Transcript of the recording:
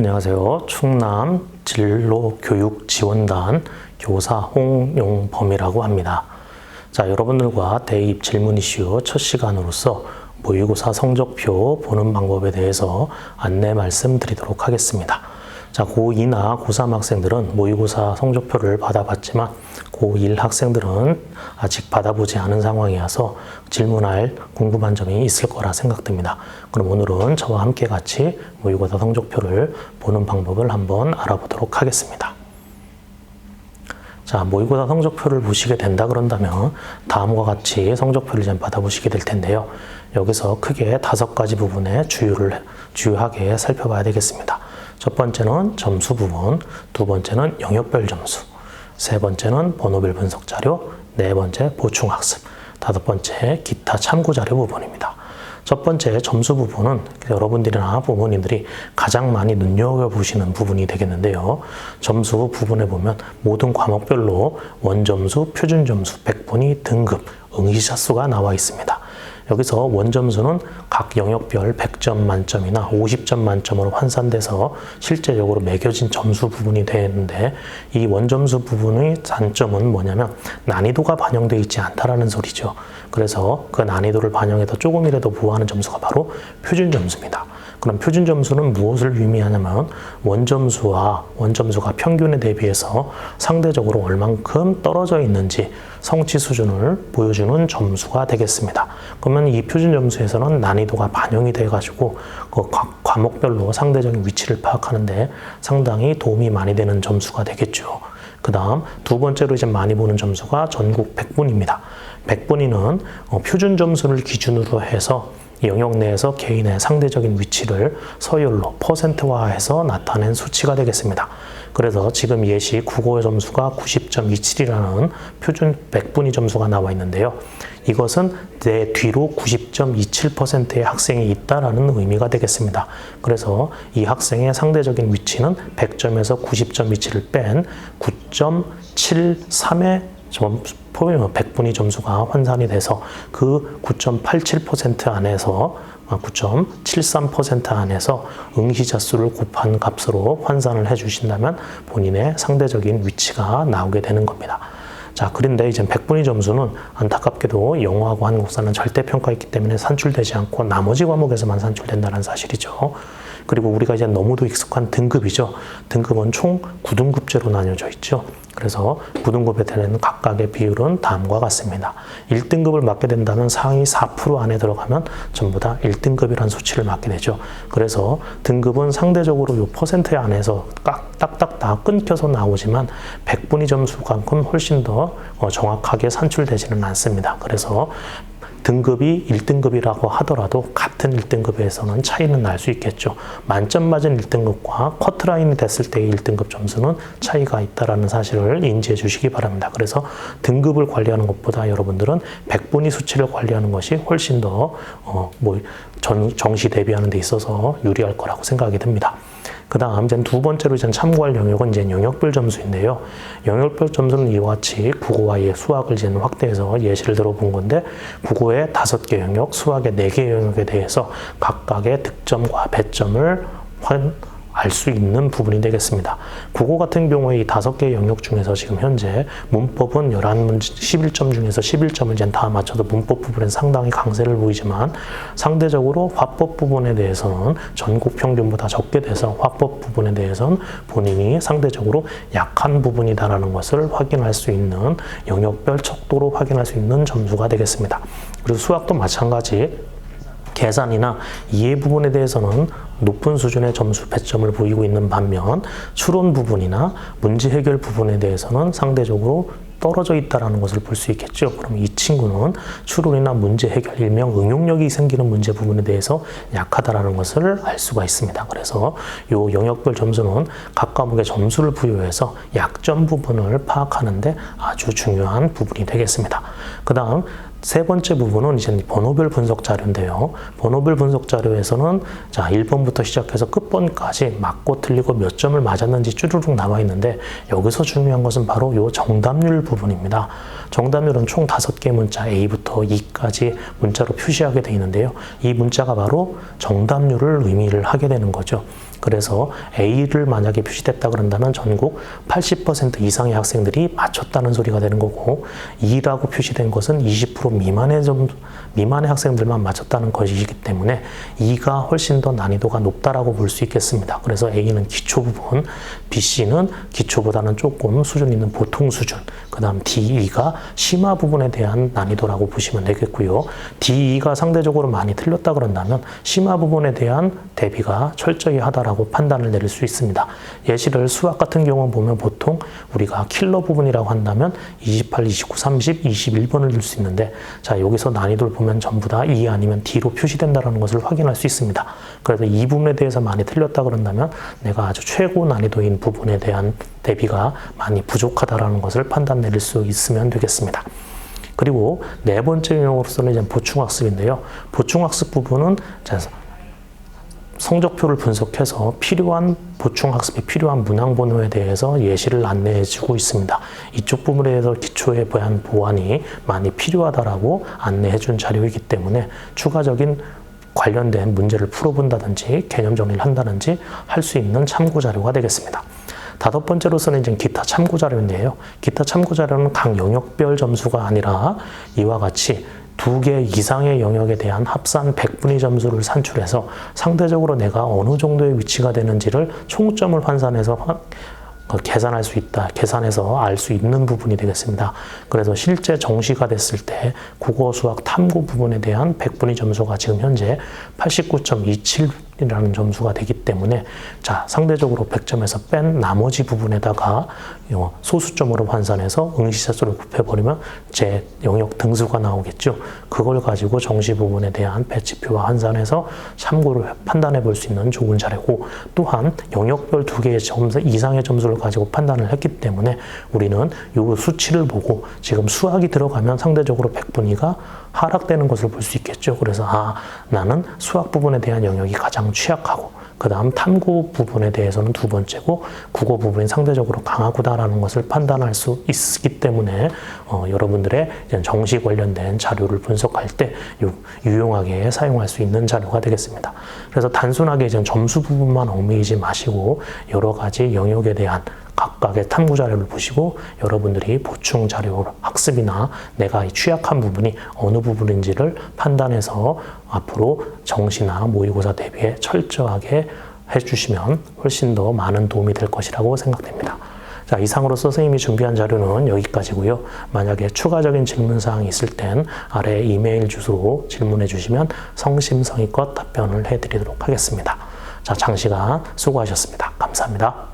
안녕하세요. 충남 진로교육지원단 교사 홍용범이라고 합니다. 자, 여러분들과 대입 질문 이슈 첫 시간으로서 모의고사 성적표 보는 방법에 대해서 안내 말씀드리도록 하겠습니다. 자, 고2나 고3 학생들은 모의고사 성적표를 받아봤지만 고1 학생들은 아직 받아보지 않은 상황이어서 질문할 궁금한 점이 있을 거라 생각됩니다. 그럼 오늘은 저와 함께 같이 모의고사 성적표를 보는 방법을 한번 알아보도록 하겠습니다. 자, 모의고사 성적표를 보시게 된다 그런다면 다음과 같이 성적표를 좀 받아보시게 될 텐데요. 여기서 크게 5가지 부분에 주요하게 살펴봐야 되겠습니다. 첫 번째는 점수 부분, 두 번째는 영역별 점수, 세 번째는 번호별 분석 자료, 네 번째 보충학습, 다섯 번째 기타 참고 자료 부분입니다. 첫 번째 점수 부분은 여러분들이나 부모님들이 가장 많이 눈여겨보시는 부분이 되겠는데요. 점수 부분에 보면 모든 과목별로 원점수, 표준점수, 백분위, 등급, 응시자 수가 나와 있습니다. 여기서 원점수는 각 영역별 100점 만점이나 50점 만점으로 환산돼서 실제적으로 매겨진 점수 부분이 되는데, 이 원점수 부분의 단점은 뭐냐면 난이도가 반영되어 있지 않다라는 소리죠. 그래서 그 난이도를 반영해서 조금이라도 부과하는 점수가 바로 표준점수입니다. 그럼 표준점수는 무엇을 의미하냐면 원점수가 평균에 대비해서 상대적으로 얼만큼 떨어져 있는지 성취 수준을 보여주는 점수가 되겠습니다. 그러면 이 표준점수에서는 난이도가 반영이 돼가지고 그 과목별로 상대적인 위치를 파악하는데 상당히 도움이 많이 되는 점수가 되겠죠. 그 다음 두 번째로 이제 많이 보는 점수가 전국 백분위입니다. 백분위는 표준 점수를 기준으로 해서 영역 내에서 개인의 상대적인 위치를 서열로 퍼센트화해서 나타낸 수치가 되겠습니다. 그래서 지금 예시 국어 점수가 90.27이라는 표준 백분위 점수가 나와 있는데요. 이것은 내 뒤로 90.27%의 학생이 있다라는 의미가 되겠습니다. 그래서 이 학생의 상대적인 위치는 100점에서 90.27을 뺀 9.73의 백분위 점수가 환산이 돼서 그 9.87% 안에서 9.73% 안에서 응시자 수를 곱한 값으로 환산을 해주신다면 본인의 상대적인 위치가 나오게 되는 겁니다. 자, 그런데 이제 백분위 점수는 안타깝게도 영어하고 한국사는 절대평가있기 때문에 산출되지 않고 나머지 과목에서만 산출된다는 사실이죠. 그리고 우리가 이제 너무도 익숙한 등급이죠. 등급은 총 9등급제로 나뉘어져 있죠. 그래서 9등급에 되는 각각의 비율은 다음과 같습니다. 1등급을 맞게 된다면 상위 4% 안에 들어가면 전부 다 1등급이라는 수치를 맞게 되죠. 그래서 등급은 상대적으로 이 퍼센트 안에서 딱딱 다 끊겨서 나오지만 백분위 점수만큼 훨씬 더 정확하게 산출되지는 않습니다. 그래서 등급이 1등급이라고 하더라도 같은 1등급에서는 차이는 날 수 있겠죠. 만점 맞은 1등급과 커트라인이 됐을 때의 1등급 점수는 차이가 있다는 사실을 인지해 주시기 바랍니다. 그래서 등급을 관리하는 것보다 여러분들은 백분위 수치를 관리하는 것이 훨씬 더 정시 대비하는 데 있어서 유리할 거라고 생각이 듭니다. 그 다음 이제 두 번째로 참고할 영역은 이제 영역별 점수인데요. 영역별 점수는 이와 같이 국어와 수학을 이제 확대해서 예시를 들어본 건데, 국어의 5개 영역, 수학의 4개 영역에 대해서 각각의 득점과 배점을 알 수 있는 부분이 되겠습니다. 국어 같은 경우에 이 5개 영역 중에서 지금 현재 문법은 11문제 11점 중에서 11점을 이제 다 맞춰도 문법 부분엔 상당히 강세를 보이지만 상대적으로 화법 부분에 대해서는 전국 평균보다 적게 돼서 화법 부분에 대해서는 본인이 상대적으로 약한 부분이다라는 것을 확인할 수 있는 영역별 척도로 확인할 수 있는 점수가 되겠습니다. 그리고 수학도 마찬가지 계산이나 이해 부분에 대해서는 높은 수준의 점수 배점을 보이고 있는 반면 추론 부분이나 문제 해결 부분에 대해서는 상대적으로 떨어져 있다는 것을 볼 수 있겠죠. 그럼 이 친구는 추론이나 문제 해결, 일명 응용력이 생기는 문제 부분에 대해서 약하다는 것을 알 수가 있습니다. 그래서 이 영역별 점수는 각 과목의 점수를 부여해서 약점 부분을 파악하는 데 아주 중요한 부분이 되겠습니다. 그 다음 세 번째 부분은 이제 번호별 분석 자료인데요. 번호별 분석 자료에서는 자, 1번부터 시작해서 끝번까지 맞고 틀리고 몇 점을 맞았는지 쭈루룩 나와 있는데, 여기서 중요한 것은 바로 이 정답률 부분입니다. 정답률은 총 5개 문자 A부터 E까지 문자로 표시하게 되어 있는데요. 이 문자가 바로 정답률을 의미를 하게 되는 거죠. 그래서 A를 만약에 표시됐다 그런다면 전국 80% 이상의 학생들이 맞췄다는 소리가 되는 거고, E라고 표시된 것은 20% 미만의 학생들만 맞췄다는 것이기 때문에 E가 훨씬 더 난이도가 높다라고 볼 수 있겠습니다. 그래서 A는 기초 부분, B, C는 기초보다는 조금 수준 있는 보통 수준, 그 다음 D, E가 심화 부분에 대한 난이도라고 보시면 되겠고요. D, E가 상대적으로 많이 틀렸다 그런다면 심화 부분에 대한 대비가 철저히 하다라고 판단을 내릴 수 있습니다. 예시를 수학 같은 경우 보면 보통 우리가 킬러 부분이라고 한다면 28, 29, 30, 21번을 줄 수 있는데, 자, 여기서 난이도를 보면 전부 다 E 아니면 D로 표시된다는 것을 확인할 수 있습니다. 그래서 이 부분에 대해서 많이 틀렸다 그런다면 내가 아주 최고 난이도인 부분에 대한 대비가 많이 부족하다라는 것을 판단 내릴 수 있으면 되겠습니다. 그리고 네 번째 영역으로서는 이제 보충학습인데요. 보충학습 부분은 성적표를 분석해서 필요한 보충학습에 필요한 문항번호에 대해서 예시를 안내해주고 있습니다. 이쪽 부분에 대해서 기초에 대한 보완이 많이 필요하다라고 안내해준 자료이기 때문에 추가적인 관련된 문제를 풀어본다든지 개념 정리를 한다든지 할 수 있는 참고 자료가 되겠습니다. 다섯 번째로서는 이제 기타 참고 자료인데요. 기타 참고 자료는 각 영역별 점수가 아니라 이와 같이 2개 이상의 영역에 대한 합산 100분위 점수를 산출해서 상대적으로 내가 어느 정도의 위치가 되는지를 총점을 환산해서 계산할 수 있다, 계산해서 알 수 있는 부분이 되겠습니다. 그래서 실제 정시가 됐을 때 국어, 수학, 탐구 부분에 대한 100분위 점수가 지금 현재 89.27이라는 점수가 되기 때문에, 자, 상대적으로 100점에서 뺀 나머지 부분에다가 소수점으로 환산해서 응시자수를 곱해버리면 제 영역 등수가 나오겠죠. 그걸 가지고 정시 부분에 대한 배치표와 환산해서 참고를 판단해 볼 수 있는 좋은 자료고, 또한 영역별 2개의 점수 이상의 점수를 가지고 판단을 했기 때문에 우리는 이 수치를 보고 지금 수학이 들어가면 상대적으로 100분위가 하락되는 것을 볼 수 있겠죠. 그래서 나는 수학 부분에 대한 영역이 가장 취약하고, 그 다음 탐구 부분에 대해서는 두 번째고, 국어 부분이 상대적으로 강하구나라는 것을 판단할 수 있기 때문에 여러분들의 정시 관련된 자료를 분석할 때 유용하게 사용할 수 있는 자료가 되겠습니다. 그래서 단순하게 이제 점수 부분만 얽매이지 마시고 여러 가지 영역에 대한 각각의 탐구 자료를 보시고 여러분들이 보충 자료 학습이나 내가 취약한 부분이 어느 부분인지를 판단해서 앞으로 정시나 모의고사 대비에 철저하게 해주시면 훨씬 더 많은 도움이 될 것이라고 생각됩니다. 자, 이상으로서 선생님이 준비한 자료는 여기까지고요. 만약에 추가적인 질문사항이 있을 땐 아래 이메일 주소로 질문해 주시면 성심성의껏 답변을 해드리도록 하겠습니다. 자, 장시간 수고하셨습니다. 감사합니다.